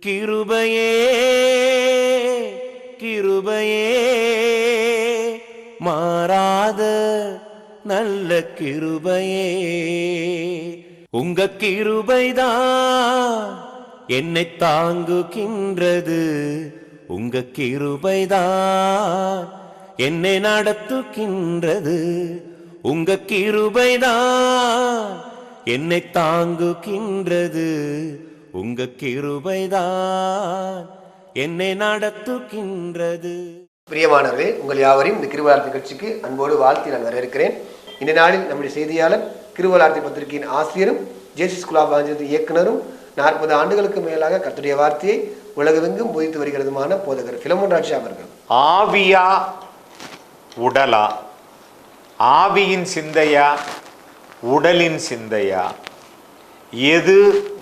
கிருபையே கிருபையே மாறாத நல்ல கிருபையே உங்க கிருபைதான் என்னை தாங்குகின்றது. உங்க கிருபைதான் என்னை நடத்துகின்றது. உங்க கிருபைதான் என்னை தாங்குகின்றது. உங்க கிருபைதான் என்னை நடத்துகின்றது. பிரியமானவர்களே, உங்கள் யாவரையும் இந்த கிருபலார்த்தி நிகழ்ச்சிக்கு அன்போடு வாழ்த்தி நான் வரவேற்கிறேன். இந்த நாளில் நம்முடைய செய்தியாளர் கிருபலார்த்தி பத்திரிகையின் ஆசிரியரும் ஜேசி ஸ்கூல் ஆஃப் ஆஞ்சலின் இயக்குனரும் 40 ஆண்டுகளுக்கு மேலாக கர்த்தருடைய வார்த்தையை உலகெங்கும் போதித்து வருகிறதுமான போதகர் பிலமோன் ராஜா அவர்கள். ஆவியா உடலா, ஆவியின் சிந்தையா உடலின் சிந்தையா, எது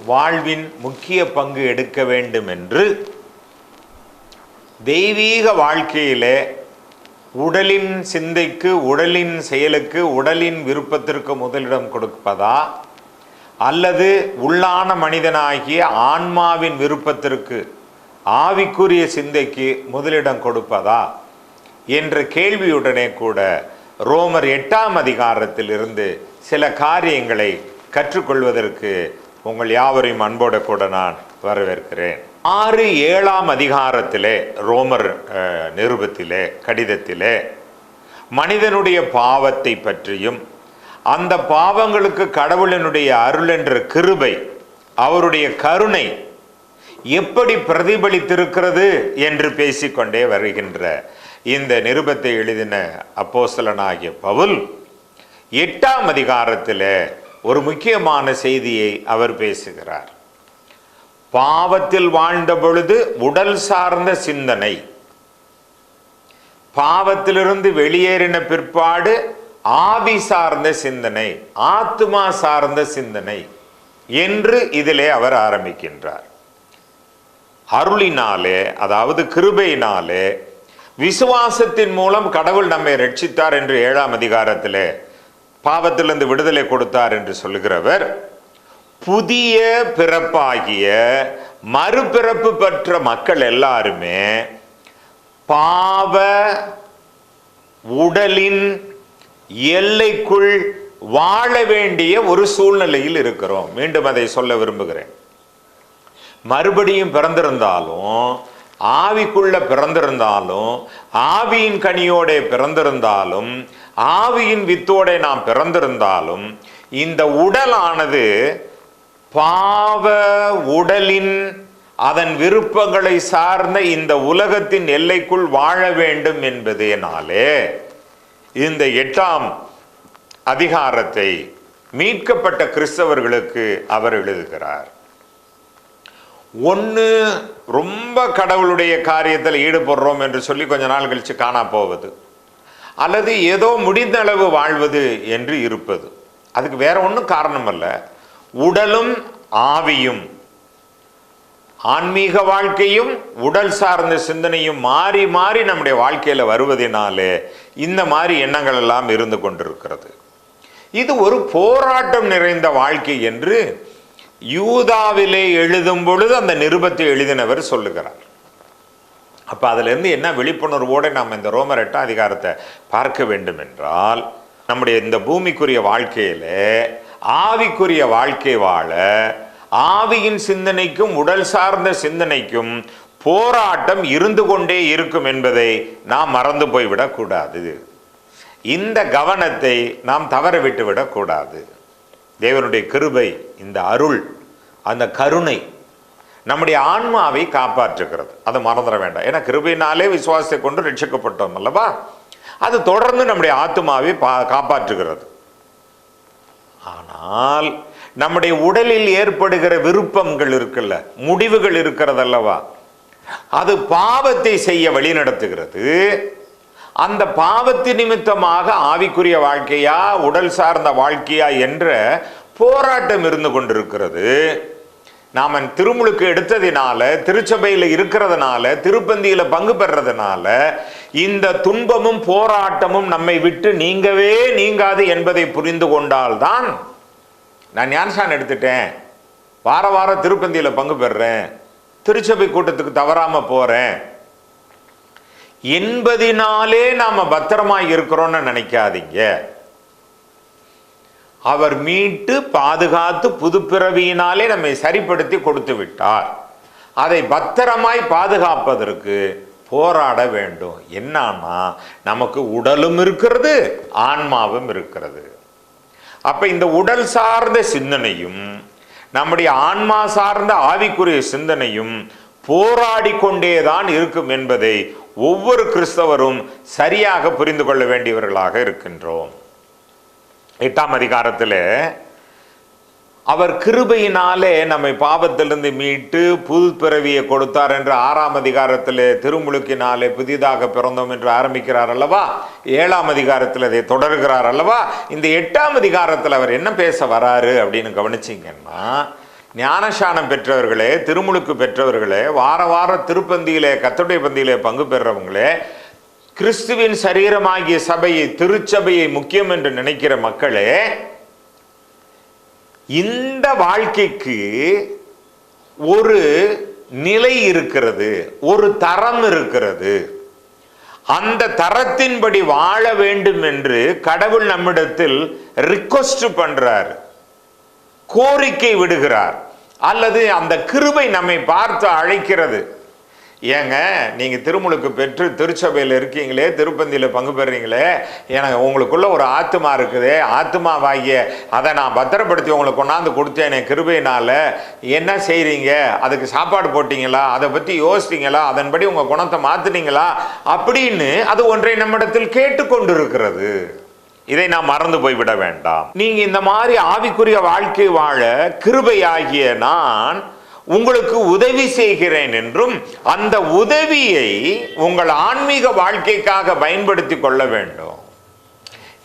வாழ்வின் முக்கிய பங்கு எடுக்க வேண்டும் என்று தெய்வீக வாழ்க்கையிலே உடலின் சிந்தைக்கு, உடலின் செயலுக்கு, உடலின் விருப்பத்திற்கு முதலிடம் கொடுப்பதா, அல்லது உள்ளான மனிதனாகிய ஆன்மாவின் விருப்பத்திற்கு, ஆவிக்குரிய சிந்தைக்கு முதலிடம் கொடுப்பதா என்ற கேள்வியுடனே கூட ரோமர் 8ஆம் அதிகாரத்தில் இருந்து சில காரியங்களை கற்றுக்கொள்வதற்கு உங்கள் யாவரையும் அன்போடு கூட நான் வரவேற்கிறேன். 6-7ஆம் அதிகாரத்திலே ரோமர் நிருபத்திலே, கடிதத்திலே மனிதனுடைய பாவத்தை பற்றியும் அந்த பாவங்களுக்கு கடவுளினுடைய அருள் என்ற கிருபை, அவருடைய கருணை எப்படி பிரதிபலித்திருக்கிறது என்று பேசிக்கொண்டே வருகின்ற இந்த நிருபத்தை எழுதின அப்போஸ்தலனாகிய பவுல் 8ஆம் அதிகாரத்தில் ஒரு முக்கியமான செய்தியை அவர் பேசுகிறார். பாவத்தில் வாழ்ந்த பொழுது உடல் சார்ந்த சிந்தனை, பாவத்திலிருந்து வெளியேறின பிற்பாடு ஆவி சார்ந்த சிந்தனை, ஆத்மா சார்ந்த சிந்தனை என்று இதிலே அவர் ஆரம்பிக்கின்றார். அருளினாலே, அதாவது கிருபையினாலே, விசுவாசத்தின் மூலம் கடவுள் நம்மை ரட்சித்தார் என்று 7ஆம் அதிகாரத்திலே பாவத்திலிருந்து விடுதலை கொடுத்தார் என்று சொல்லுகிறவர், புதிய பிறப்பாகிய மறுபிறப்பு பெற்ற மக்கள் எல்லாருமே பாவ உடலின் எல்லைக்குள் வாழ வேண்டிய ஒரு சூழ்நிலையில் இருக்கிறோம். மீண்டும் அதை சொல்ல விரும்புகிறேன். மறுபடியும் பிறந்திருந்தாலும், ஆவிக்குள்ள பிறந்திருந்தாலும், ஆவியின் கனியோட பிறந்திருந்தாலும், ஆவியின் வித்தோட நாம் பிறந்திருந்தாலும், இந்த உடலானது பாவ உடலின் அதன் விருப்பங்களை சார்ந்த இந்த உலகத்தின் எல்லைக்குள் வாழ வேண்டும் என்பதனாலே இந்த 8ஆம் அதிகாரத்தை மீட்கப்பட்ட கிறிஸ்தவர்களுக்கு அவர் எழுதுகிறார். ஒன்று, ரொம்ப கடவுளுடைய காரியத்தில் ஈடுபடுறோம் என்று சொல்லி கொஞ்ச நாள் கழிச்சு காணா போவது, அல்லது ஏதோ முடிந்த அளவு வாழ்வது என்று இருப்பது. அதுக்கு வேற ஒன்றும் காரணம் அல்ல. உடலும் ஆவியும், ஆன்மீக வாழ்க்கையும் உடல் சார்ந்த சிந்தனையும் மாறி மாறி நம்முடைய வாழ்க்கையில வருவதனாலே இந்த மாதிரி எண்ணங்கள் எல்லாம் இருந்து கொண்டிருக்கிறது. இது ஒரு போராட்டம் நிறைந்த வாழ்க்கை என்று யூதாவிலே எழுதும் பொழுது அந்த நிருபத்தை எழுதினவர் சொல்லுகிறார். அப்ப அதுல இருந்து என்ன விழிப்புணர்வோடு நாம் இந்த ரோமர் 8ஆம் அதிகாரத்தை பார்க்க வேண்டும் என்றால், நம்முடைய இந்த பூமிக்குரிய வாழ்க்கையில ஆவிக்குரிய வாழ்க்கை வாழ ஆவியின் சிந்தனைக்கும் உடல் சார்ந்த சிந்தனைக்கும் போராட்டம் இருந்து கொண்டே இருக்கும் என்பதை நாம் மறந்து போய்விடக் கூடாது. இந்த கவனத்தை நாம் தவற விட்டு விடக்கூடாது. தேவனுடைய கிருபை, இந்த அருள், அந்த கருணை நம்முடைய ஆன்மாவை காப்பாற்றுகிறது. அதை மறந்துட வேண்டாம். ஏன்னா கிருபையினாலே விசுவாசத்தை கொண்டு ரட்சிக்கப்பட்டோம் அல்லவா? அது தொடர்ந்து நம்முடைய ஆத்மாவை காப்பாற்றுகிறது. ஆனால் நம்முடைய உடலில் ஏற்படுகிற விருப்பங்கள் இருக்குல்ல, முடிவுகள் இருக்கிறது அல்லவா, அது பாவத்தை செய்ய வழி நடத்துகிறது. அந்த பாவத்து நிமித்தமாக ஆவிக்குரிய வாழ்க்கையா உடல் சார்ந்த வாழ்க்கையா என்ற போராட்டம் இருந்து கொண்டிருக்கிறது. நாம திருமுழுக்கு எடுத்ததினால, திருச்சபையில் இருக்கிறதுனால, திருப்பந்தியில பங்கு பெறதுனால இந்த துன்பமும் போராட்டமும் நம்மை விட்டு நீங்கவே நீங்காது என்பதை புரிந்து கொண்டால்தான், நான் ஞானஸ்நானம் எடுத்துட்டேன், வார வாரம் திருப்பந்தியில பங்கு பெறேன், திருச்சபை கூட்டத்துக்கு தவறாம போறேன் என்பதினாலே நாம பத்திரமா இருக்கிறோம்னு நினைக்காதீங்க. அவர் மீட்டு பாதுகாத்து புதுப்பிறவியினாலே நம்மை சரிப்படுத்தி கொடுத்து விட்டார். அதை பத்திரமாய் பாதுகாப்பதற்கு போராட வேண்டும். என்னன்னா, நமக்கு உடலும் இருக்கிறது, ஆன்மாவும் இருக்கிறது. அப்ப இந்த உடல் சார்ந்த சிந்தனையும் நம்முடைய ஆன்மா சார்ந்த ஆவிக்குரிய சிந்தனையும் போராடி கொண்டேதான் இருக்கும் என்பதை ஒவ்வொரு கிறிஸ்தவரும் சரியாக புரிந்து கொள்ள வேண்டியவர்களாக இருக்கின்றோம். 8ஆம் அதிகாரத்தில் அவர் கிருபையினாலே நம்மை பாவத்திலிருந்து மீட்டு புது பிறவியை கொடுத்தார் என்று 6ஆம் அதிகாரத்தில் திருமுழுக்கினாலே புதிதாக பிறந்தோம் என்று ஆரம்பிக்கிறார் அல்லவா. 7ஆம் அதிகாரத்தில் அதை தொடர்கிறார் அல்லவா. இந்த 8ஆம் அதிகாரத்தில் அவர் என்ன பேச வராரு அப்படின்னு கவனிச்சிங்கன்னா, ஞானசானம் பெற்றவர்களே, திருமுழுக்கு பெற்றவர்களே, வார வார திருப்பந்தியிலே கர்த்தருடைய பந்தியிலே பங்கு பெறவங்களே, கிறிஸ்துவின் சரீரமாகிய சபையை, திருச்சபையை முக்கியம் என்று நினைக்கிற மக்களே, இந்த வாழ்க்கைக்கு ஒரு நிலை இருக்கிறது, ஒரு தரம் இருக்கிறது. அந்த தரத்தின்படி வாழ வேண்டும் என்று கடவுள் நம்மிடத்தில் ரிக்வெஸ்ட் பண்றார், கோரிக்கை விடுகிறார், அல்லது அந்த கிருபை நம்மை பார்த்து அழைக்கிறது. ஏங்க, நீங்கள் திருமுழுக்கு பெற்று திருச்சபையில் இருக்கீங்களே, திருப்பந்தியில் பங்கு பெறுறீங்களே, எனக்கு உங்களுக்குள்ள ஒரு ஆத்மா இருக்குது, ஆத்மாவாகிய அதை நான் பத்திரப்படுத்தி உங்களுக்கு கொண்டாந்து கொடுத்தேனே கிருபையினால, என்ன செய்கிறீங்க? அதுக்கு சாப்பாடு போட்டிங்களா? அதை பற்றி யோசித்தீங்களா? அதன்படி உங்கள் குணத்தை மாற்றினீங்களா? அப்படின்னு அது ஒன்றை நம்மிடத்தில் கேட்டுக்கொண்டு இருக்கிறது. இதை நாம் மறந்து போய்விட வேண்டாம். நீங்க இந்த மாதிரி ஆவிக்குரிய வாழ்க்கை வாழ கிருபையாகிய நான் உங்களுக்கு உதவி செய்கிறேன் என்றும், அந்த உதவியை உங்கள் ஆன்மீக வாழ்க்கைக்காக பயன்படுத்தி கொள்ள வேண்டும்.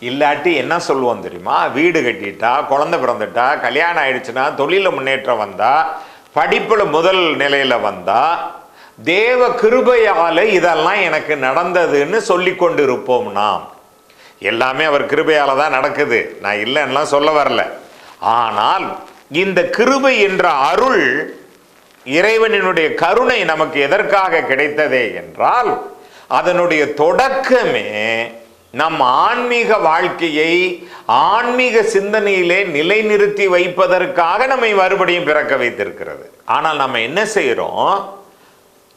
இல்லாட்டி என்ன சொல்லுவோம் தெரியுமா? வீடு கட்டிட்டா, குழந்தை பிறந்துட்டா, கல்யாணம் ஆயிடுச்சுன்னா, தொழில முன்னேற்றம் வந்தா, படிப்புல முதல் நிலையில வந்தா, தேவ கிருபையால இதெல்லாம் எனக்கு நடந்ததுன்னு சொல்லி கொண்டு இருப்போம். நாம் எல்லாமே அவர் கிருபையால தான் நடக்குது, நான் இல்லைன்னா சொல்ல வரல. ஆனால் இந்த கிருபை என்ற அருள், இறைவனினுடைய கருணை நமக்கு எதற்காக கிடைத்ததே என்றால், அதனுடைய தொடக்கமே நம் ஆன்மீக வாழ்க்கையை ஆன்மீக சிந்தனையிலே நிலைநிறுத்தி வைப்பதற்காக நம்மை மறுபடியும் பிறக்க வைத்திருக்கிறது. ஆனால் நம்ம என்ன செய்யறோம்?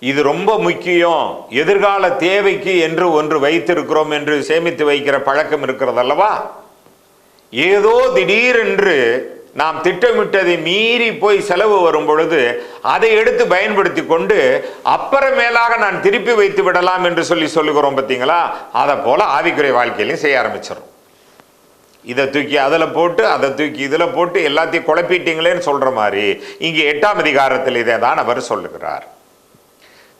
இது ரொம்ப முக்கியம், எதிர்கால தேவைக்கு என்று ஒன்று வைத்திருக்கிறோம் என்று சேமித்து வைக்கிற பழக்கம் இருக்கிறது அல்லவா. ஏதோ திடீரென்று நாம் திட்டமிட்டதை மீறி போய் செலவு வரும் பொழுது அதை எடுத்து பயன்படுத்தி கொண்டு அப்புறமேலாக நான் திருப்பி வைத்து விடலாம் என்று சொல்லுகிறோம் பார்த்தீங்களா. அதை போல ஆவிக்குரிய வாழ்க்கையிலையும் செய்ய ஆரம்பிச்சிடும். இதை தூக்கி அதில் போட்டு, அதை தூக்கி இதில் போட்டு எல்லாத்தையும் குழப்பிட்டீங்களேன்னு சொல்ற மாதிரி இங்கே 8ஆம் அதிகாரத்தில் இதை தான் அவர் சொல்லுகிறார்.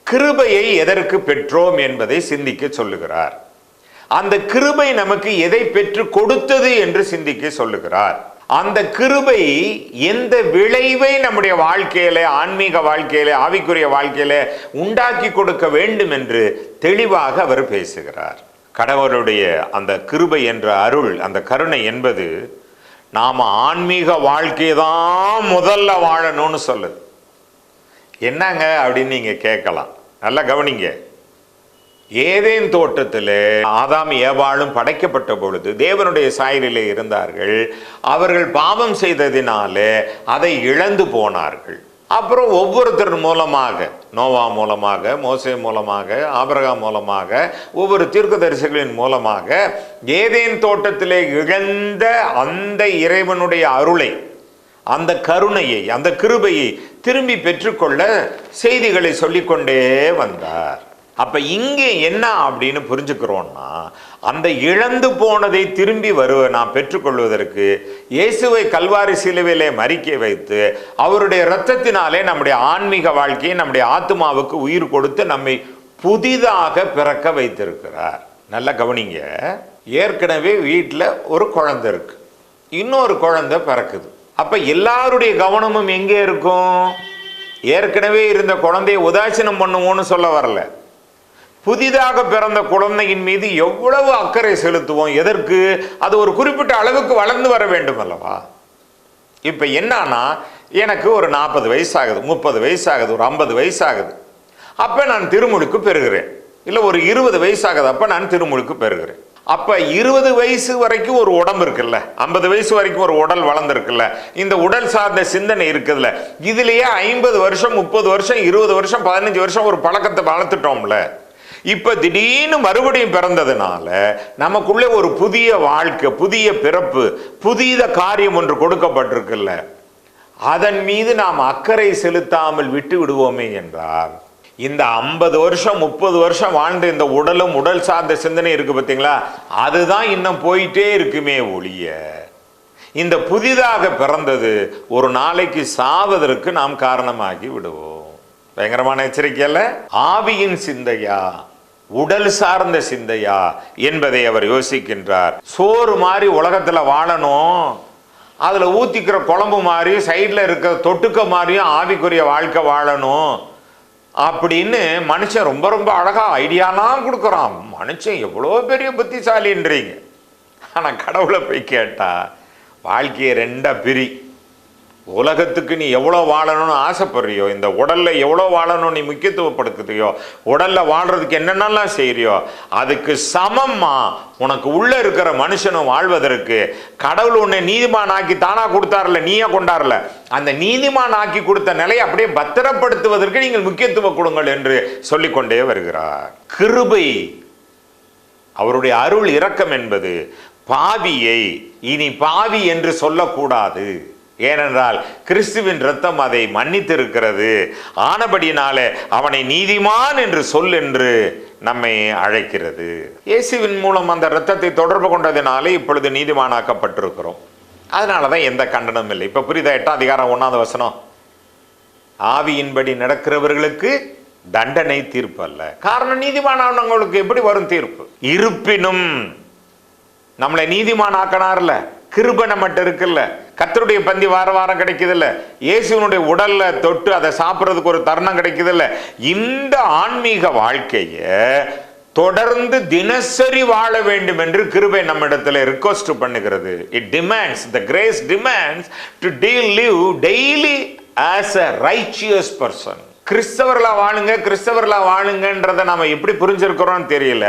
கிருபையை எதற்கு பெற்றோம் என்பதை சிந்திக்க சொல்லுகிறார். அந்த கிருபை நமக்கு எதை பெற்று கொடுத்தது என்று சிந்திக்க சொல்லுகிறார். அந்த கிருபை எந்த விளைவை நம்முடைய வாழ்க்கையில, ஆன்மீக வாழ்க்கையில, ஆவிக்குரிய வாழ்க்கையில உண்டாக்கி கொடுக்க வேண்டும் என்று தெளிவாக அவர் பேசுகிறார். கடவுளுடைய அந்த கிருபை என்ற அருள், அந்த கருணை என்பது நாம ஆன்மீக வாழ்க்கை தான் முதல்ல வாழணும்னு சொல்லுது. என்னங்க அப்படின்னு நீங்க கேட்கலாம். நல்லா கவனிங்க. ஏதேன் தோட்டத்தில் ஆதாம் ஏவாளும் படைக்கப்பட்ட பொழுது தேவனுடைய சாயலிலே இருந்தார்கள். அவர்கள் பாவம் செய்ததினாலே அதை இழந்து போனார்கள். அப்புறம் ஒவ்வொருத்தர் மூலமாக, நோவா மூலமாக, மோசே மூலமாக, ஆபிரகாம் மூலமாக, ஒவ்வொரு தீர்க்கதரிசிகளின் மூலமாக ஏதேன் தோட்டத்திலே இழந்த அந்த இறைவனுடைய அருளை, அந்த கருணையை, அந்த கிருபையை திரும்பி பெற்றுக்கொள்ள செய்திகளை சொல்லிக்கொண்டே வந்தார். அப்ப இங்கே என்ன அப்படின்னு புரிஞ்சுக்கிறோம்னா, அந்த இழந்து போனதை திரும்பி நாம் பெற்றுக்கொள்வதற்கு இயேசுவை கல்வாரி சிலுவையிலே மரிக்க வைத்து அவருடைய இரத்தத்தினாலே நம்முடைய ஆன்மீக வாழ்க்கையை, நம்முடைய ஆத்மாவுக்கு உயிர் கொடுத்து நம்மை புதிதாக பிறக்க வைத்திருக்கிறார். நல்லா கவனிங்க. ஏற்கனவே வீட்டில் ஒரு குழந்தை இருக்கு, இன்னொரு குழந்தை பிறக்குது. அப்ப எல்லாருடைய கவனமும் எங்கே இருக்கும்? ஏற்கனவே இருந்த குழந்தையை உதாசீனம் பண்ணுவோம்னு சொல்ல வரல. புதிதாக பிறந்த குழந்தையின் மீது எவ்வளவு அக்கறை செலுத்துவோம்? எதற்கு? அது ஒரு குறிப்பிட்ட அளவுக்கு வளர்ந்து வர வேண்டும் அல்லவா. இப்ப என்னன்னா, எனக்கு ஒரு 40 வயசு ஆகுது, 30 வயசு ஆகுது, ஒரு 50 வயசு ஆகுது, அப்போ நான் திருமுழுக்கு பெறுகிறேன். இல்லை ஒரு 20 வயசு ஆகுது, அப்போ நான் திருமுழுக்கு பெறுகிறேன். அப்போ 20 வயசு வரைக்கும் ஒரு உடம்பு இருக்குல்ல, 50 வயசு வரைக்கும் ஒரு உடல் வளர்ந்துருக்குல்ல, இந்த உடல் சார்ந்த சிந்தனை இருக்குதுல்ல, இதுலேயே 50 வருஷம் 30 வருஷம் 20 வருஷம் 15 வருஷம் ஒரு பழக்கத்தை வளர்த்துட்டோம்ல. இப்போ திடீர்னு மறுபடியும் பிறந்ததுனால நமக்குள்ளே ஒரு புதிய வாழ்க்கை, புதிய பிறப்பு, புதிய காரியம் ஒன்று கொடுக்கப்பட்டிருக்குல்ல, அதன் மீது நாம் அக்கறை செலுத்தாமல் விட்டு விடுவோமே என்றால் இந்த 50 வருஷம் 30 வருஷம் வாழ்ந்த இந்த உடலும் உடல் சார்ந்த சிந்தனை இருக்கு பார்த்தீங்களா, அதுதான் இன்னும் போயிட்டே இருக்குமே ஒழிய இந்த புதிதாக பிறந்தது ஒரு நாளைக்கு சாவதற்கு நாம் காரணமாகி விடுவோம். பயங்கரமான எச்சரிக்கையல்ல? ஆவியின் சிந்தையா உடல் சார்ந்த சிந்தையா என்பதை அவர் யோசிக்கின்றார். சோறு மாதிரி உலகத்துல வாழணும், அதுல ஊத்திக்கிற குழம்பு மாதிரியும் சைட்ல இருக்கிற தொட்டுக்க மாதிரியும் ஆவிக்குரிய வாழ்க்கை வாழணும் அப்படின்னு மனுஷன் ரொம்ப ரொம்ப அழகா ஐடியாலாம் கொடுக்குறான். மனுஷன் எவ்வளோ பெரிய புத்திசாலின்றீங்க. ஆனா கடவுளை போய் கேட்டா வாழ்க்கையை ரெண்டா பிரி. உலகத்துக்கு நீ எவ்வளோ வாழணும்னு ஆசைப்படுறியோ, இந்த உடல்ல எவ்வளோ வாழணும் நீ முக்கியத்துவப்படுத்துறியோ, உடல்ல வாழ்றதுக்கு என்னென்னலாம் செய்யறியோ, அதுக்கு சமமா உனக்கு உள்ள இருக்கிற மனுஷனும் வாழ்வதற்கு கடவுள் உன்னை நீதிமான் ஆக்கி தானா கொடுத்தார்ல, நீயா கொண்டார்ல, அந்த நீதிமான் ஆக்கி கொடுத்த நிலையை அப்படியே பத்திரப்படுத்துவதற்கு நீங்கள் முக்கியத்துவம் கொடுங்கள் என்று சொல்லிக்கொண்டே வருகிறார். கிருபை, அவருடைய அருள் இரக்கம் என்பது பாவியை இனி பாவி என்று சொல்லக்கூடாது. ஏனென்றால் கிறிஸ்துவின் இரத்தம் அதை மன்னித்திருக்கிறது. ஆனபடினாலே அவனை நீதிமான் என்று சொல் என்று நம்மை அழைக்கிறது. இயேசுவின் மூலம் அந்த இரத்தத்தை தொடர்பு கொண்டதினாலே இப்பொழுது நீதிமானாக்கப்பட்டிருக்கிறோம். அதனாலதான் எந்த கண்டனமும் இல்லை. இப்ப புரியுதா? 8ஆம் அதிகாரம் 1ஆவது வசனம், ஆவியின்படி நடக்கிறவர்களுக்கு தண்டனை தீர்ப்பு அல்ல. காரணம் நீதிமானவங்களுக்கு எப்படி வரும் தீர்ப்பு? இருப்பினும் நம்மளை நீதிமான் ஆக்கினார்ல, கிருபை நம்மகிட்ட இருக்குல்ல, கர்த்தருடைய பந்தி வார வாரம் கிடைக்குதுல்ல, இயேசுனுடைய உடல்ல தொட்டு அதை சாப்பிட்றதுக்கு ஒரு தருணம் கிடைக்குதுல்ல, இந்த ஆன்மீக வாழ்க்கைய தொடர்ந்து தினசரி வாழ வேண்டும் என்று கிருபை நம்மிடத்தில் ரிக்வெஸ்ட் பண்ணுகிறது. It demands, the grace demands to live daily as a righteous person. கிறிஸ்தவர்களா வாழுங்க, கிறிஸ்தவர்களா வாழுங்கன்றதை நாம எப்படி புரிஞ்சிருக்கிறோம்னு தெரியல.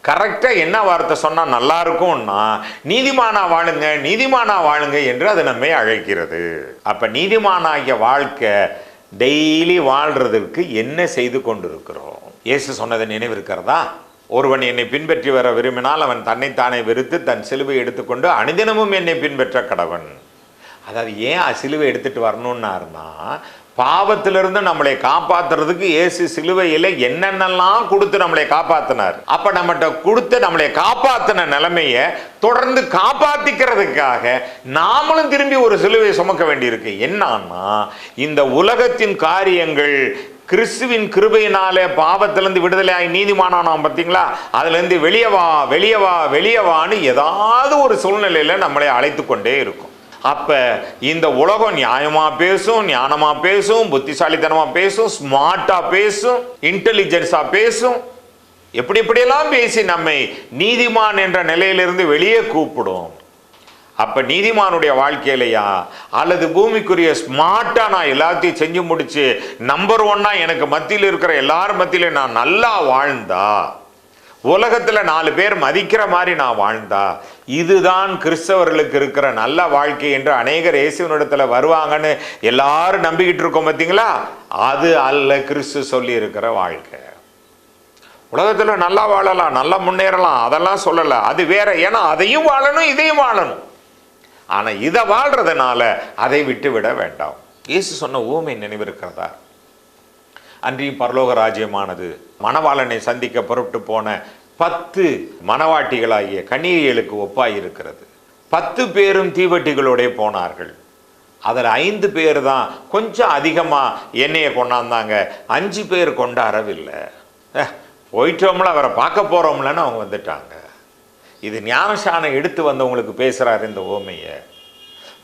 கரெக்டா என்ன வார்த்தை சொன்னா நல்லா இருக்கும்னா நீதிமானா வாழுங்க, நீதிமானா வாழுங்க என்று அது நம்மை அழைக்கிறது. அப்ப நீதிமானாகிய வாழ்க்கை டெய்லி வாழ்றதுக்கு என்ன செய்து கொண்டிருக்கிறோம்? இயேசு சொன்னதை நினைவு இருக்கிறதா? ஒருவன் என்னை பின்பற்றி வர விரும்பினால் அவன் தன்னைத்தானே வெறுத்து தன் சிலுவை எடுத்துக்கொண்டு அனுதினமும் என்னை பின்பற்ற கடவன். அதாவது ஏன் சிலுவை எடுத்துட்டு வரணும்னாருன்னா, பாவத்திலிருந்து நம்மளை காப்பாத்துறதுக்கு இயேசு சிலுவையில என்னென்னலாம் கொடுத்து நம்மளை காப்பாத்தினார். அப்ப நம்மகிட்ட கொடுத்து நம்மளை காப்பாத்தின நிலைமைய தொடர்ந்து காப்பாத்திக்கிறதுக்காக நாமளும் திரும்பி ஒரு சிலுவையை சுமக்க வேண்டியிருக்கு. என்னன்னா, இந்த உலகத்தின் காரியங்கள் கிறிஸ்துவின் கிருபையினாலே பாவத்திலிருந்து விடுதலையாகி நீதிமானானோம் பார்த்தீங்களா, அதுல இருந்து வெளியவா வெளியவா வெளியவான்னு ஏதாவது ஒரு சூழ்நிலையில நம்மளை அழைத்து கொண்டே இருக்கும். அப்ப இந்த உலகம் நியாயமா பேசும், ஞானமா பேசும், புத்திசாலித்தனமா பேசும், ஸ்மார்ட்டா பேசும், இன்டெலிஜென்ஸா பேசும், எப்படி எப்படியெல்லாம் பேசி நம்மை நீதிமான் என்ற நிலையிலிருந்து வெளியே கூப்பிடும். அப்ப நீதிமானுடைய வாழ்க்கையிலையா அல்லது பூமிக்குரிய ஸ்மார்ட்டா நான் எல்லாத்தையும் செஞ்சு முடிச்சு நம்பர் 1 எனக்கு மத்தியில் இருக்கிற எல்லாரும் மத்தியில நான் நல்லா வாழ்ந்தா, உலகத்துல 4 பேர் மதிக்கிற மாதிரி நான் வாழ்ந்தா, இதுதான் கிறிஸ்தவர்களுக்கு இருக்கிற நல்ல வாழ்க்கை என்று அநேகர் இயேசுவினிடத்துல வருவாங்கன்னு எல்லாரும் நம்பிக்கிட்டு இருக்கோம் பார்த்தீங்களா? அது அல்ல கிறிஸ்து சொல்லி இருக்கிற வாழ்க்கை. உலகத்துல நல்லா வாழலாம், நல்லா முன்னேறலாம், அதெல்லாம் சொல்லல, அது வேற. ஏன்னா அதையும் வாழணும் இதையும் வாழணும். ஆனா இதை வாழ்றதுனால அதை விட்டு விட வேண்டாம். இயேசு சொன்ன ஊமை நினைவு இருக்கிறதா? அன்றியும் பரலோக ராஜ்யமானது மணவாளனை சந்திக்க புறப்பட்டு போன 10 மணவாட்டிகளாகிய கன்னிகைகளுக்கு ஒப்பாய் இருக்கிறது. 10 பேரும் தீவட்டிகளோட போனார்கள். அதில் 5 பேர் தான் கொஞ்சம் அதிகமா எண்ணெயை கொண்டாந்தாங்க, 5 பேர் கொண்டாடவில்லை. போயிட்டோம்ல, அவரை பார்க்க போறோம்லன்னு அவங்க வந்துட்டாங்க. இது ஞானசானம் எடுத்து வந்தவங்களுக்கு பேசுறாரு இந்த ஓமைய.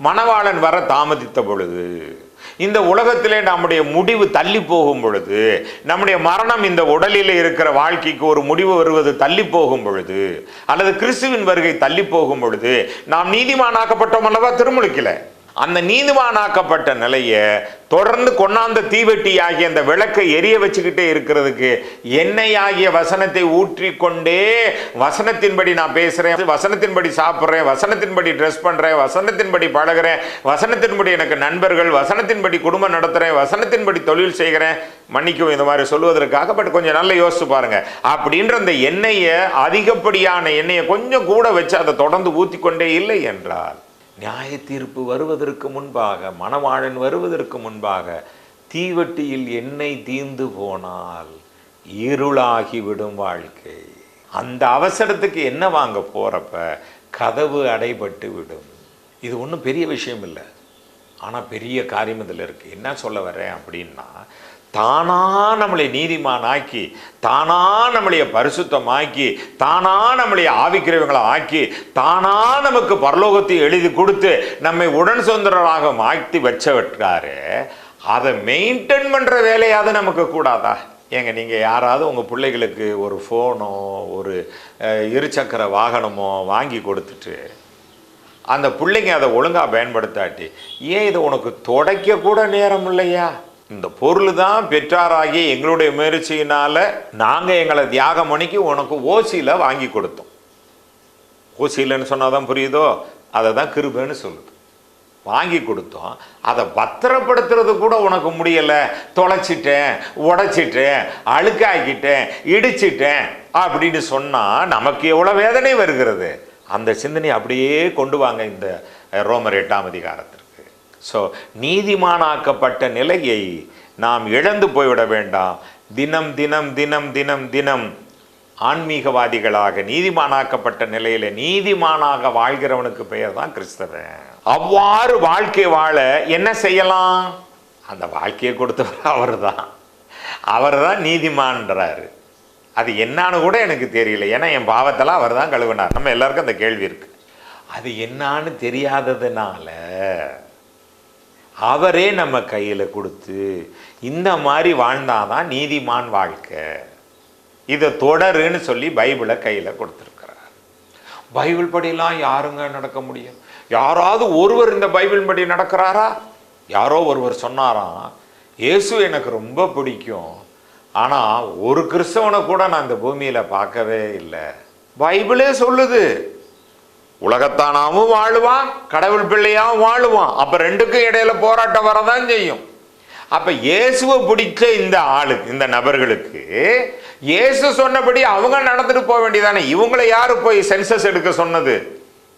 மணவாளன் வர தாமதித்த பொழுது, இந்த உலகத்திலே நம்முடைய முடிவு தள்ளி போகும் பொழுது, நம்முடைய மரணம் இந்த உடலில் இருக்கிற வாழ்க்கைக்கு ஒரு முடிவு வருவது தள்ளி போகும் பொழுது, அல்லது கிறிஸ்துவின் வருகை தள்ளி போகும் பொழுது, நாம் நீதிமானாக்கப்பட்டோம் அல்லவா? திருமுழுக்கில அந்த நீதிமானாக்கப்பட்ட நிலையை தொடர்ந்து கொண்டாந்த தீவெட்டி ஆகிய அந்த விளக்கை எரிய வச்சுக்கிட்டே இருக்கிறதுக்கு எண்ணெய் ஆகிய வசனத்தை ஊற்றிக்கொண்டே வசனத்தின்படி நான் பேசுறேன், வசனத்தின்படி சாப்பிட்றேன், வசனத்தின்படி ட்ரெஸ் பண்றேன், வசனத்தின்படி பழகிறேன், வசனத்தின்படி எனக்கு நண்பர்கள், வசனத்தின்படி குடும்பம் நடத்துறேன், வசனத்தின்படி தொழில் செய்கிறேன். மன்னிக்கும் இந்த மாதிரி சொல்வதற்காக, பட் கொஞ்சம் நல்லா யோசிச்சு பாருங்க. அப்படின்ற அந்த எண்ணெயை, அதிகப்படியான எண்ணெயை கொஞ்சம் கூட வச்சு அதை தொடர்ந்து ஊற்றிக்கொண்டே இல்லை என்றால் நியாய தீர்ப்பு வருவதற்கு முன்பாக, மணவாளன் வருவதற்கு முன்பாக தீவட்டியில் எண்ணெய் தீர்ந்து போனால் இருளாகிவிடும் வாழ்க்கை. அந்த அவசரத்துக்கு என்ன வாங்க போறப்ப கதவு அடைபட்டு விடும். இது ஒன்றும் பெரிய விஷயம் இல்லை, ஆனால் பெரிய காரியம் இதில் இருக்கு. என்ன சொல்ல வரேன் அப்படின்னா, தானா நம்மளை நீதிமான் ஆக்கி, தானா நம்மளைய பரிசுத்தமாக்கி, தானா நம்மளைய ஆவிக்கிறவங்களை ஆக்கி, தானா நமக்கு பரலோகத்தை எழுதி கொடுத்து நம்மை உடன் சுதந்திரராக மாற்றி வச்சவற்றாரு. அதை மெயின்டைன் பண்ணுற வேலையாவது நமக்கு கூடாதா? ஏங்க, நீங்கள் யாராவது உங்கள் பிள்ளைகளுக்கு ஒரு ஃபோனோ ஒரு இருசக்கர வாகனமோ வாங்கி கொடுத்துட்டு அந்த பிள்ளைங்க அதை ஒழுங்காக பயன்படுத்தாட்டி, ஏன் இதை உனக்கு துடைக்க கூட நேரம் இல்லையா? இந்த பொருள் தான் பெற்றாராகி எங்களுடைய முயற்சியினால நாங்கள் எங்களை தியாகம் பண்ணிக்கு உனக்கு ஓசியில் வாங்கி கொடுத்தோம். ஓசியிலன்னு சொன்னாதான் புரியுதோ, அதை தான் கிருபைன்னு சொல்லுது. வாங்கி கொடுத்தோம், அதை பத்திரப்படுத்துறது கூட உனக்கு முடியலை, தொலைச்சிட்டேன், உடைச்சிட்டேன், அழுக்காக்கிட்டேன், இடிச்சிட்டேன் அப்படின்னு சொன்னால் நமக்கு எவ்வளோ வேதனை வருகிறது. அந்த சிந்தனை அப்படியே கொண்டு வாங்க இந்த ரோமர் 8ஆம் அதிகாரத்திற்கு. ஸோ நீதிமானாக்கப்பட்ட நிலையை நாம் இழந்து போய்விட வேண்டாம். தினம் தினம் தினம் தினம் தினம் ஆன்மீகவாதிகளாக நீதிமானாக்கப்பட்ட நிலையில நீதிமானாக வாழ்கிறவனுக்கு பெயர் தான் கிறிஸ்தவன். அவ்வாறு வாழ்க்கை வாழ என்ன செய்யலாம்? அந்த வாழ்க்கையை கொடுத்தவர் அவர் தான் நீதிமான்றாரு. அது என்னான்னு கூட எனக்கு தெரியல, ஏன்னா என் பாவத்தெல்லாம் அவர் தான் கழுவினார். நம்ம எல்லாருக்கும் அந்த கேள்வி இருக்கு. அது என்னான்னு தெரியாததுனால அவரே நம்ம கையில் கொடுத்து இந்த மாதிரி வாழ்ந்தாதான் நீதிமான் வாழ்க்கை. இதை தொடருன்னு சொல்லி பைபிளை கையில் கொடுத்துருக்கிறார். பைபிள் படியெல்லாம் யாருங்க நடக்க முடியும்? யாராவது ஒருவர் இந்த பைபிள் படி நடக்கிறாரா? யாரோ ஒருவர் சொன்னாராம், இயேசு எனக்கு ரொம்ப பிடிக்கும், ஆனால் ஒரு கிறிஸ்தவனை கூட நான் இந்த பூமியில் பார்க்கவே இல்லை. பைபிளே சொல்லுது, உலகத்தானாவும் வாழுவான், கடவுள் பிள்ளையாவும் வாழுவான். அப்ப ரெண்டுக்கும் இடையில போராட்டம் வரதான் செய்யும். அப்ப இயேசுவை பிடிச்ச இந்த ஆளுக்கு, இந்த நபர்களுக்கு இயேசு சொன்னபடி அவங்க நடந்துட்டு போக வேண்டியதானே. இவங்களை யாரு போய் சென்சஸ் எடுக்க சொன்னது?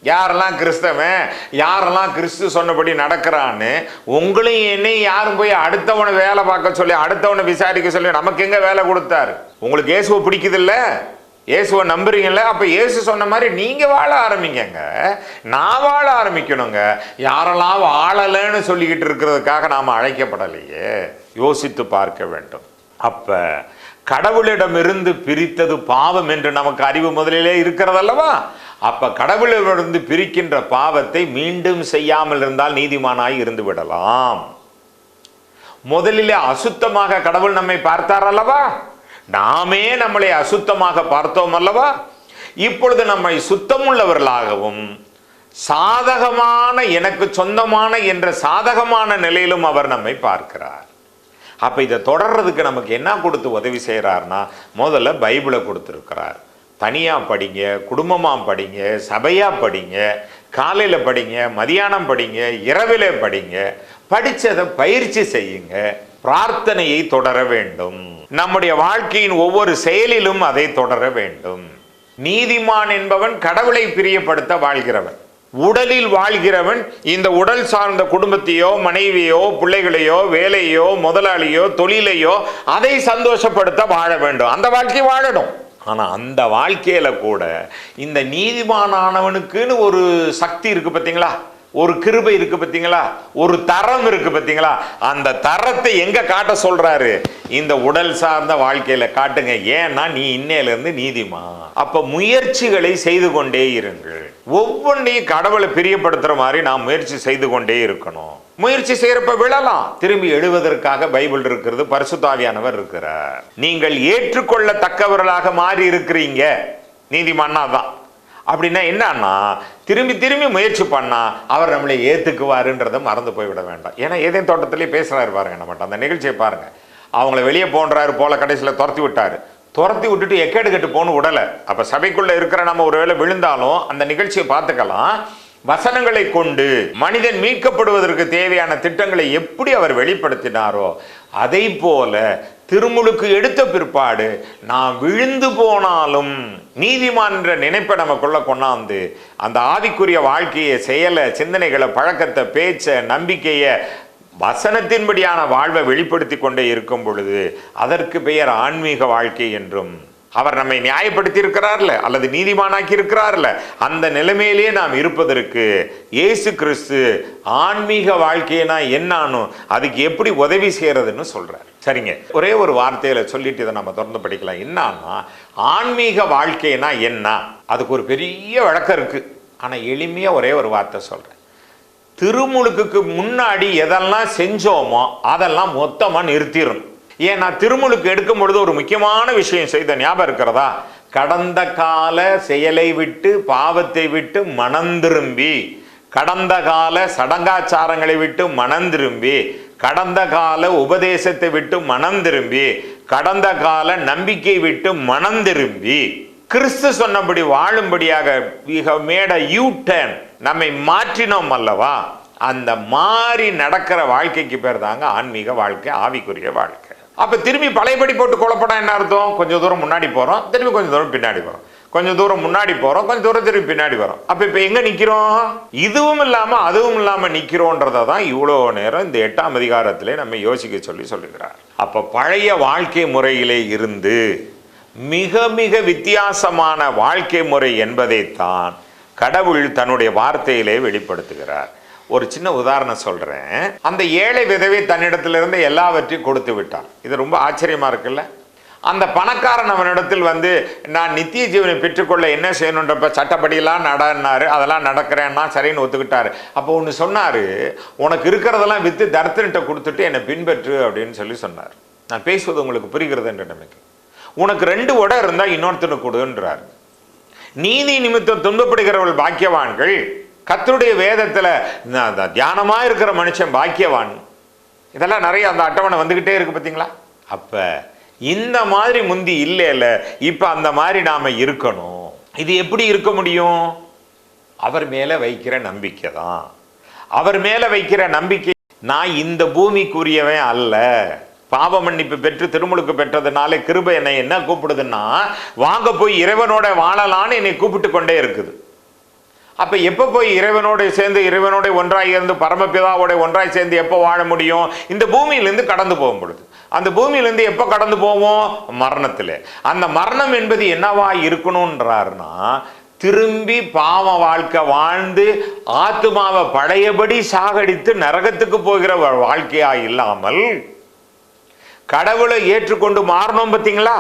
யாரெல்லாம் கிறிஸ்தவன், யாரெல்லாம் கிறிஸ்து சொன்னபடி நடக்கிறான்னு உங்களையும் என்னையும் யாரும் போய் அடுத்தவனை வேலை பார்க்க சொல்லி, அடுத்தவனை விசாரிக்க சொல்லி நமக்கு எங்க வேலை கொடுத்தாரு? உங்களுக்கு இயேசுவை பிடிக்குது இல்ல, இயேசுவை நம்புறீங்கல்ல, அப்ப இயேசு சொன்ன மாதிரி நீங்க வாழ ஆரம்பிங்க. நான் வாழ ஆரம்பிக்கணுங்க. யாரெல்லாம் வாழலன்னு சொல்லிக்கிட்டு இருக்கிறதுக்காக நாம அழைக்கப்படலையே. யோசித்து பார்க்க வேண்டும். அப்ப கடவுளிடமிருந்து பிரித்தது பாவம் என்று நமக்கு அறிவு முதலிலே இருக்கிறதல்லவா? அப்ப கடவுளிடமிருந்து பிரிக்கின்ற பாவத்தை மீண்டும் செய்யாமல் இருந்தால் நீதிமானாய் இருந்து விடலாம். முதலிலே அசுத்தமாக கடவுள் நம்மை பார்த்தார் அல்லவா? நாமே நம்மளை அசுத்தமாக பார்த்தோம் அல்லவா? இப்பொழுது நம்மை சுத்தமுள்ளவர்களாகவும் சாதகமான, எனக்கு சொந்தமான என்ற சாதகமான நிலையிலும் அவர் நம்மை பார்க்கிறார். அப்ப இதை தொடர்றதுக்கு நமக்கு என்ன கொடுத்து உதவி செய்யறாருன்னா, முதல்ல பைபிளை கொடுத்துருக்கிறார். தனியா படிங்க, குடும்பமா படிங்க, சபையா படிங்க, காலையில படிங்க, மதியானம் படிங்க, இரவில படிங்க. படிச்சதை பயிற்சி செய்யுங்க. பிரார்த்தனையை தொடர வேண்டும். நம்முடைய வாழ்க்கையின் ஒவ்வொரு செயலிலும் அதை தொடர வேண்டும். நீதிமான் என்பவன் கடவுளை பிரியப்படுத்த வாழ்கிறவன். உடலில் வாழ்கிறவன் இந்த உடல் சார்ந்த குடும்பத்தையோ, மனைவியோ, பிள்ளைகளையோ, வேலையோ, முதலாளியோ, தொழிலையோ அதை சந்தோஷப்படுத்த வாழ வேண்டும். அந்த வாழ்க்கை வாழணும். ஆனா அந்த வாழ்க்கையில கூட இந்த நீதிமானானவனுக்குன்னு ஒரு சக்தி இருக்கு பார்த்தீங்களா, ஒரு கிருபை இருக்கு பார்த்தீங்களா, ஒரு தரம் இருக்கு பார்த்தீங்களா. அந்த தரத்தை எங்க காட்ட சொல்றாரு? இந்த உடல் சார்ந்த வாழ்க்கையில காட்டுங்க. ஏன்னா நீ இன்னையிலிருந்து நீதிமான். அப்ப முயற்சிகளை செய்து கொண்டே இருங்கள். ஒவ்வொன்றையும் கடவுளை பிரியப்படுத்துற மாதிரி நாம் முயற்சி செய்து கொண்டே இருக்கணும். முயற்சி செய்யறப்ப விழலாம், திரும்பி எழுவதற்காக பைபிள் இருக்கிறது, பரிசுத்த ஆவியானவர் இருக்கிறார். நீங்கள் ஏற்றுக்கொள்ளத்தக்கவர்களாக மாறி இருக்கிறீங்க. நீதிமான்னா தான். அப்படின்னா என்னன்னா, திரும்பி திரும்பி முயற்சி பண்ணா அவர் நம்மளை ஏத்துக்குவாருன்றதை மறந்து போய்விட வேண்டாம். ஏன்னா ஏதேன் தோட்டத்திலே பேசுறாரு பாருங்க, நம்மகிட்ட அந்த நிகழ்ச்சியை பாருங்க. அவங்கள வெளியே போன்றாரு போல, கடைசியில் துரத்தி விட்டாரு. துரத்தி விட்டுட்டு எக்கேடு கட்டு போன்னு விடலை. அப்போ சபைக்குள்ள இருக்கிற நம்ம ஒருவேளை விழுந்தாலும் அந்த நிகழ்ச்சியை பார்த்துக்கலாம். வசனங்களை கொண்டு மனிதன் மீட்கப்படுவதற்கு தேவையான திட்டங்களை எப்படி அவர் வெளிப்படுத்தினாரோ அதை போல திருமுழுக்கு எடுத்த பிற்பாடு நான் விழுந்து போனாலும் நீதிமான் என்ற நினைப்பை நமக்குள்ள கொண்டாந்து அந்த ஆவிக்குரிய வாழ்க்கையை, செயலை, சிந்தனைகளை, பழக்கத்தை, பேச்சை, நம்பிக்கையை, வசனத்தின்படியான வாழ்வை வெளிப்படுத்தி கொண்டே இருக்கும் பொழுது அதற்கு பெயர் ஆன்மீக வாழ்க்கை என்றும், அவர் நம்மை நியாயப்படுத்தி இருக்கிறார்ல அல்லது நீதிமானாக்கி இருக்கிறார்ல, அந்த நிலைமையிலேயே நாம் இருப்பதற்கு இயேசு கிறிஸ்து ஆன்மீக வாழ்க்கைனா என்னானோ அதுக்கு எப்படி உதவி செய்யறதுன்னு சொல்றார். சரிங்க, ஒரே ஒரு வார்த்தையில சொல்லிட்டு இதை நம்ம தொடர்ந்து படிக்கலாம். என்னன்னா, ஆன்மீக வாழ்க்கைனா என்ன, அதுக்கு ஒரு பெரிய விளக்கம் இருக்கு. ஆனா எளிமையா ஒரே ஒரு வார்த்தை சொல்றேன். திருமுழுக்குக்கு முன்னாடி எதெல்லாம் செஞ்சோமோ அதெல்லாம் மொத்தமா நிறுத்திடணும். ஏன்னா திருமுழுக்கு எடுக்கும் பொழுது ஒரு முக்கியமான விஷயம் செய்த ஞாபகம் இருக்கிறதா? கடந்த கால செயலை விட்டு, பாவத்தை விட்டு மனம் திரும்பி, கடந்த கால சடங்காச்சாரங்களை விட்டு மனம் திரும்பி, கடந்த கால உபதேசத்தை விட்டு மனம் திரும்பி, கடந்த கால நம்பிக்கை விட்டு மனம் திரும்பி கிறிஸ்து சொன்னபடி வாழும்படியாக we have made a U-turn, நம்மை மாற்றினோம் அல்லவா? அந்த மாறி நடக்கிற வாழ்க்கைக்கு பேர் தாங்க ஆன்மீக வாழ்க்கை, ஆவிக்குரிய வாழ்க்கை. அப்ப திரும்பி பழையபடி போட்டு குழப்பம் என்ன அர்த்தம்? கொஞ்சம் தூரம் முன்னாடி போறோம், திரும்பி கொஞ்சம் தூரம் பின்னாடி போறோம், கொஞ்சம் தூரம் முன்னாடி போறோம், கொஞ்சம் தூரம் திரும்பி பின்னாடி வரோம். அப்ப இப்ப எங்க நிக்கிறோம்? இதுவும் இல்லாம அதுவும் இல்லாம நிக்கிறோன்றதை தான் இவ்வளவு நேரம் இந்த 8ஆம் அதிகாரத்திலே நம்ம யோசிக்க சொல்லுகிறார். அப்ப பழைய வாழ்க்கை முறையிலே இருந்து மிக மிக வித்தியாசமான வாழ்க்கை முறை என்பதைத்தான் கடவுள் தன்னுடைய வார்த்தையிலே வெளிப்படுத்துகிறார். ஒரு சின்ன உதாரணம் சொல்றேன். அந்த ஏழை விதவை தன்னிடத்திலிருந்து எல்லாவற்றையும் கொடுத்து விட்டான். இது ரொம்ப ஆச்சரியமா இருக்குல்ல? அந்த பணக்காரன் அவனிடத்தில் நான் நித்திய ஜீவனை பெற்றுக்கொள்ள என்ன செய்யணுன்றப்ப சட்டப்படியெல்லாம் நடனாரு, அதெல்லாம் நடக்கிறேன்னா சரின்னு ஒத்துக்கிட்டாரு. அப்போ ஒன்று சொன்னாரு, உனக்கு இருக்கிறதெல்லாம் வித்து தர்த்தனிட்ட கொடுத்துட்டு என்னை பின்பற்று அப்படின்னு சொன்னார். நான் பேசுவது உங்களுக்கு புரிகிறது என்ற நம்பிக்கை. உனக்கு 2 உடை இருந்தா இன்னொருத்தனுக்கு கொடுன்றார். நீதி நிமித்தம் துன்பப்படுகிறவர்கள் பாக்கியவான்கள், கர்த்தருடைய வேதத்துல தியானமா இருக்கிற மனுஷன் பாக்கியவான். இதெல்லாம் நிறைய அந்த அட்டவணை வந்துகிட்டே இருக்கு பார்த்தீங்களா? அப்ப இந்த மாதிரி முந்தி இல்லைல்ல, இப்ப அந்த மாதிரி நாம இருக்கணும். இது எப்படி இருக்க முடியும்? அவர் மேல வைக்கிற நம்பிக்கை தான். அவர் மேல வைக்கிற நம்பிக்கை, நான் இந்த பூமிக்குரியவன் அல்ல, பாவ மன்னிப்பு பெற்று திருமுழுக்கு பெற்றதுனால கிருபை என்னை என்ன கூப்பிடுதுன்னா, வாங்க போய் இறைவனோட வாழலான்னு என்னை கூப்பிட்டு கொண்டே இருக்குது. அப்ப எப்ப போய் இறைவனோட சேர்ந்து, இறைவனோட ஒன்றாய் இருந்து, பரமபிதாவோட ஒன்றாய் சேர்ந்து எப்போ வாழ முடியும்? இந்த பூமியிலிருந்து கடந்து போகும் பொழுது. அந்த பூமியிலிருந்து எப்போ கடந்து போவோம்? மரணத்துல. அந்த மரணம் என்பது என்னவா இருக்கணும்ன்றாருன்னா, திரும்பி பாவ வாழ்க்கை வாழ்ந்து ஆத்துமாவை பழையபடி சாகடித்து நரகத்துக்கு போகிற வாழ்க்கையா இல்லாமல் கடவுளை ஏற்றுக்கொண்டு மாறணும். பார்த்தீங்களா?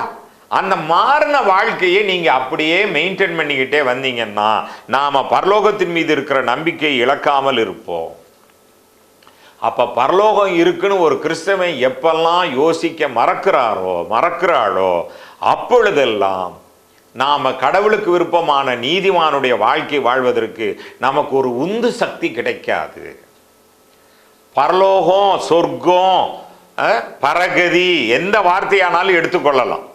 அந்த மாறின வாழ்க்கையை நீங்க அப்படியே மெயின்டைன் பண்ணிக்கிட்டே வந்தீங்கன்னா நாம பரலோகத்தின் மீது இருக்கிற நம்பிக்கையை இழக்காமல் இருப்போம். அப்ப பரலோகம் இருக்குன்னு ஒரு கிறிஸ்தவன் எப்பெல்லாம் யோசிக்க மறக்கிறாளோ அப்பொழுதெல்லாம் நாம கடவுளுக்கு விருப்பமான நீதிமானுடைய வாழ்க்கை வாழ்வதற்கு நமக்கு ஒரு உந்து சக்தி கிடைக்காது. பரலோகம், சொர்க்கம், பரகதி எந்த வார்த்தையானாலும் எடுத்துக்கொள்ளலாம்.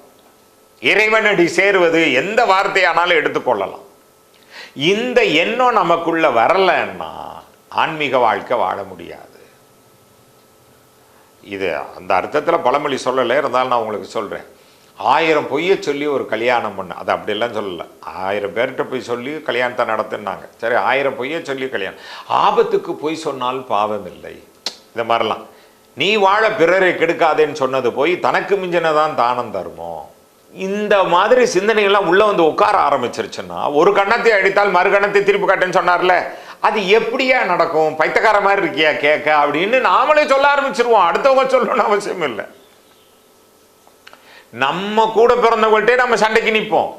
இறைவனடி சேருவது எந்த வார்த்தையானாலும் எடுத்துக்கொள்ளலாம். இந்த எண்ணம் நமக்குள்ள வரலன்னா ஆன்மீக வாழ்க்கை வாழ முடியாது. இது அந்த அர்த்தத்தில் பழமொழி சொல்லலை, இருந்தாலும் நான் உங்களுக்கு சொல்றேன். 1000 பொய்யை சொல்லி ஒரு கல்யாணம் பண்ண, அது அப்படியெல்லாம் சொல்லலை. 1000 பேர்கிட்ட போய் சொல்லி கல்யாணத்தை நடத்துனாங்க. சரி, 1000 பொய்யை சொல்லி கல்யாணம். ஆபத்துக்கு பொய் சொன்னால் பாவம் இல்லை. இந்த மாதிரிலாம் நீ வாழ பிறரை கெடுக்காதேன்னு சொன்னது போய் தனக்கு மிஞ்சினதான் தானம் தருமோ. இந்த மாதிரி சிந்தனைகள்லாம் உள்ள உட்கார ஆரம்பிச்சிருச்சுன்னா, ஒரு கண்ணத்தை அடித்தால் மறு கண்ணத்தை திருப்பி காட்டுன்னு சொன்னார்ல, அது எப்படியா நடக்கும்? பைத்தக்கார மாதிரி இருக்கியா கேட்க அப்படின்னு நாமளே சொல்ல ஆரம்பிச்சிருவோம். அடுத்தவங்க சொல்லணும்னு அவசியம் இல்லை. நம்ம கூட பிறந்தவங்கள்ட்டே நம்ம சண்டைக்கு நிற்போம்.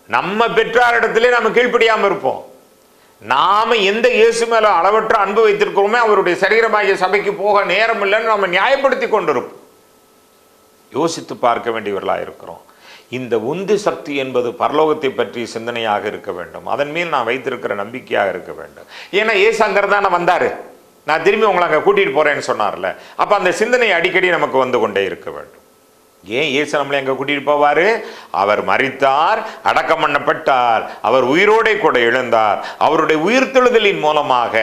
நம்ம பெற்றாரிடத்திலே நம்ம கீழ்ப்படியாம இருப்போம். நாம எந்த இயேசு மேல அளவற்ற அன்பு வைத்திருக்கிறோமே அவருடைய சரீரமாகிய சபைக்கு போக நேரம் இல்லைன்னு நம்ம நியாயப்படுத்தி கொண்டிருப்போம். யோசித்து பார்க்க வேண்டியவர்களா இருக்கிறோம். இந்த உந்து சக்தி என்பது பரலோகத்தை பற்றி சிந்தனையாக இருக்க வேண்டும். அதன் மேல் நான் வைத்திருக்கிற நம்பிக்கையாக இருக்க வேண்டும். ஏன்னா ஏசு அங்கர்தானே வந்தாரு, நான் திரும்பி உங்களை அங்கே கூட்டிட்டு போறேன்னு சொன்னார்ல. அப்ப அந்த சிந்தனை அடிக்கடி நமக்கு வந்து கொண்டே இருக்க வேண்டும். ஏன் இயேசு நம்மளை எங்க கூட்டிட்டு போவாரு? அவர் மரித்தார், அடக்கம் பண்ணப்பட்டார், அவர் உயிரோடே கூட எழுந்தார். அவருடைய உயிர்த்தெழுதலின் மூலமாக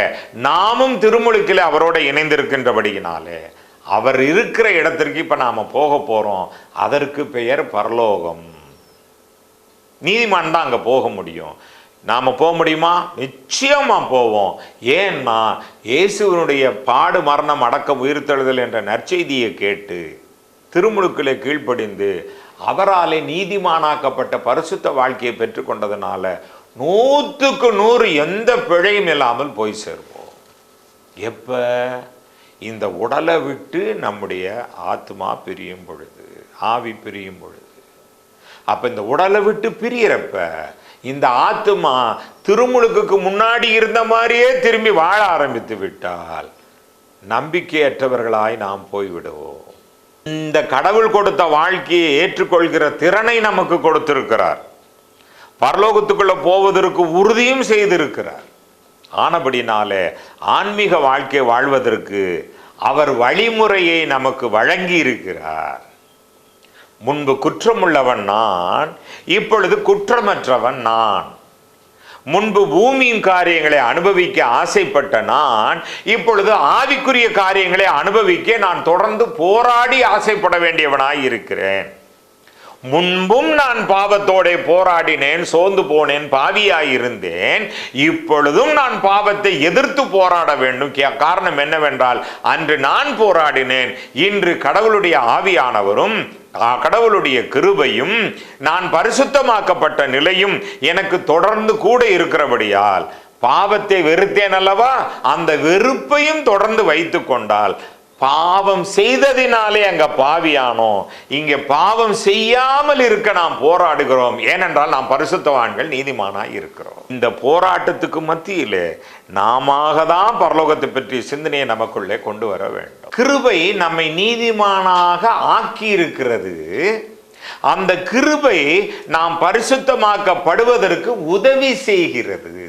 நாமும் திருமுழுக்கிலே அவரோட இணைந்திருக்கின்றபடியினாலே அவர் இருக்கிற இடத்திற்கு இப்ப நாம போக போறோம். அதற்கு பெயர் பரலோகம். நீதிமான் தான் அங்க போக முடியும். நாம போக முடியுமா? நிச்சயமா போவோம். ஏன்னா இயேசுவினுடைய பாடு, மரணம், அடக்கம், உயிர்த்தெழுதல் என்ற நற்செய்தியை கேட்டு திருமுழுக்கிலே கீழ்ப்படிந்து அவராலே நீதிமானாக்கப்பட்ட பரிசுத்த வாழ்க்கையை பெற்றுக்கொண்டதுனால 100க்கு 100 எந்த பிழையும் இல்லாமல் போய் சேர்வோம். எப்ப? இந்த உடலை விட்டு நம்முடைய ஆத்மா பிரியும் பொழுது, ஆவி பிரியும் பொழுது. அப்ப இந்த உடலை விட்டு பிரியறப்ப இந்த ஆத்மா திருமுழுக்குக்கு முன்னாடி இருந்த மாதிரியே திரும்பி வாழ ஆரம்பித்து விட்டால் நம்பிக்கையற்றவர்களாய் நாம் போய்விடுவோம். இந்த கடவுள் கொடுத்த வாழ்க்கையை ஏற்றுக்கொள்கிற திறனை நமக்கு கொடுத்திருக்கிறார். பரலோகத்துக்குள்ள போவதற்கு உறுதியும் செய்திருக்கிறார். ஆனபடினாலே ஆன்மீக வாழ்க்கை வாழ்வதற்கு அவர் வழிமுறையை நமக்கு வழங்கி இருக்கிறார். முன்பு குற்றமுள்ளவன் நான், இப்பொழுது குற்றமற்றவன் நான். முன்பு பூமியின் காரியங்களை அனுபவிக்க ஆசைப்பட்ட நான், இப்பொழுது ஆவிக்குரிய காரியங்களை அனுபவிக்க நான் தொடர்ந்து போராடி ஆசைப்பட வேண்டியவனாய் இருக்கிறேன். முன்பும் நான் பாவத்தோட போராடினேன், சோர்ந்து போனேன், பாவியாயிருந்தேன். இப்பொழுதும் நான் பாவத்தை எதிர்த்து போராட வேண்டும். காரணம் என்னவென்றால், அன்று நான் போராடினேன், இன்று கடவுளுடைய ஆவியானவரும் கடவுளுடைய கிருபையும் நான் பரிசுத்தமாக்கப்பட்ட நிலையும் எனக்கு தொடர்ந்து கூட இருக்கிறபடியால் பாவத்தை வெறுத்தேன் அல்லவா, அந்த வெறுப்பையும் தொடர்ந்து வைத்து கொண்டால் பாவம் செய்ததினாலே அங்க பாவியானோம். இங்க பாவம் செய்யாமல் இருக்க நாம் போராடுகிறோம். ஏனென்றால் நாம் பரிசுத்தவான்கள், நீதிமானாய் இருக்கிறோம். இந்த போராட்டத்துக்கு மத்தியிலே நாம தான் பரலோகத்தை பற்றிய சிந்தனையை நமக்குள்ளே கொண்டு வர வேண்டும். கிருபை நம்மை நீதிமானாக ஆக்கி இருக்கிறது. அந்த கிருபை நாம் பரிசுத்தமாக்கப்படுவதற்கு உதவி செய்கிறது.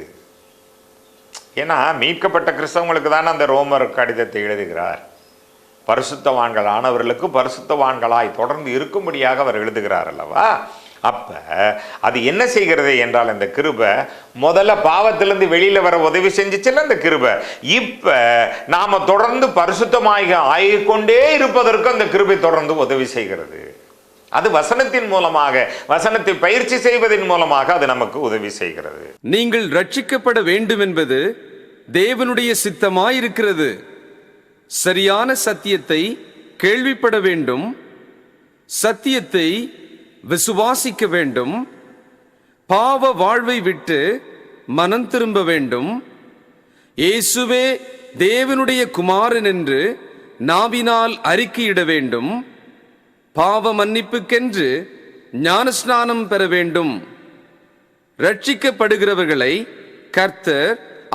ஏன்னா மீட்கப்பட்ட கிறிஸ்தவங்களுக்கு தானே அந்த ரோமர் கடிதத்தை எழுதுகிறார். பரிசுத்தவான்கள் ஆனவர்களுக்கு பரிசுத்தவான்களாய் தொடர்ந்து இருக்கும்படியாக அவர் எழுதுகிறார் அல்லவா. அப்ப அது என்ன செய்கிறது என்றால், இந்த கிருபை முதல்ல பாவத்திலிருந்து வெளியில வர உதவி செஞ்சுச்சுல அந்த கிருபை, இப்ப நாம தொடர்ந்து பரிசுத்தமாக ஆகிக்கொண்டே இருப்பதற்கு அந்த கிருபை தொடர்ந்து உதவி செய்கிறது. அது வசனத்தின் மூலமாக, வசனத்தை பயிற்சி செய்வதன் மூலமாக அது நமக்கு உதவி செய்கிறது. நீங்கள் ரட்சிக்கப்பட வேண்டும் என்பது தேவனுடைய சித்தமாயிருக்கிறது. சரியான சத்தியத்தை கேள்விப்பட வேண்டும், சத்தியத்தை விசுவாசிக்க வேண்டும், பாவ வாழ்வை விட்டு மனம் திரும்ப வேண்டும், இயேசுவே தேவனுடைய குமாரன் என்று நாவினால் அறிக்கையிட வேண்டும், பாவ மன்னிப்புக்கென்று ஞானஸ்நானம் பெற வேண்டும். ரட்சிக்கப்படுகிறவர்களை கர்த்தர்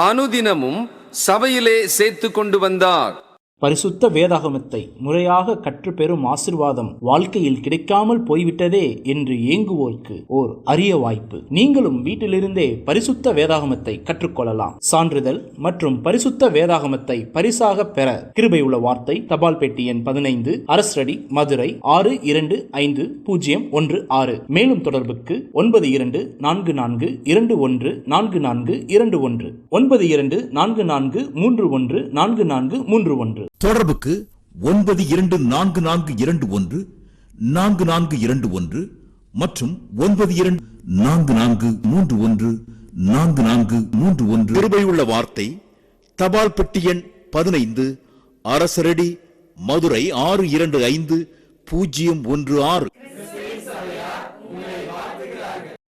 அனுதினமும் சபையிலே சேர்த்து கொண்டு வந்தார். பரிசுத்த வேதாகமத்தை முறையாக கற்றுப்பெறும் ஆசிர்வாதம் வாழ்க்கையில் கிடைக்காமல் போய்விட்டதே என்று ஏங்குவோருக்கு ஓர் அரிய வாய்ப்பு. நீங்களும் வீட்டிலிருந்தே பரிசுத்த வேதாகமத்தை கற்றுக்கொள்ளலாம். சான்றிதழ் மற்றும் பரிசுத்த வேதாகமத்தை பரிசாக பெற கிருபை உள்ள வார்த்தை, தபால் பெட்டி எண் 15, அரசடி, மதுரை 625016. மேலும் தொடர்புக்கு 9244214421 9244314431. தொடர்புக்கு 9244214421 மற்றும் 9244314431. கிருபையுள்ள வார்த்தை, தபால் பெட்டி எண் 15, அரசரடி, மதுரை 625016.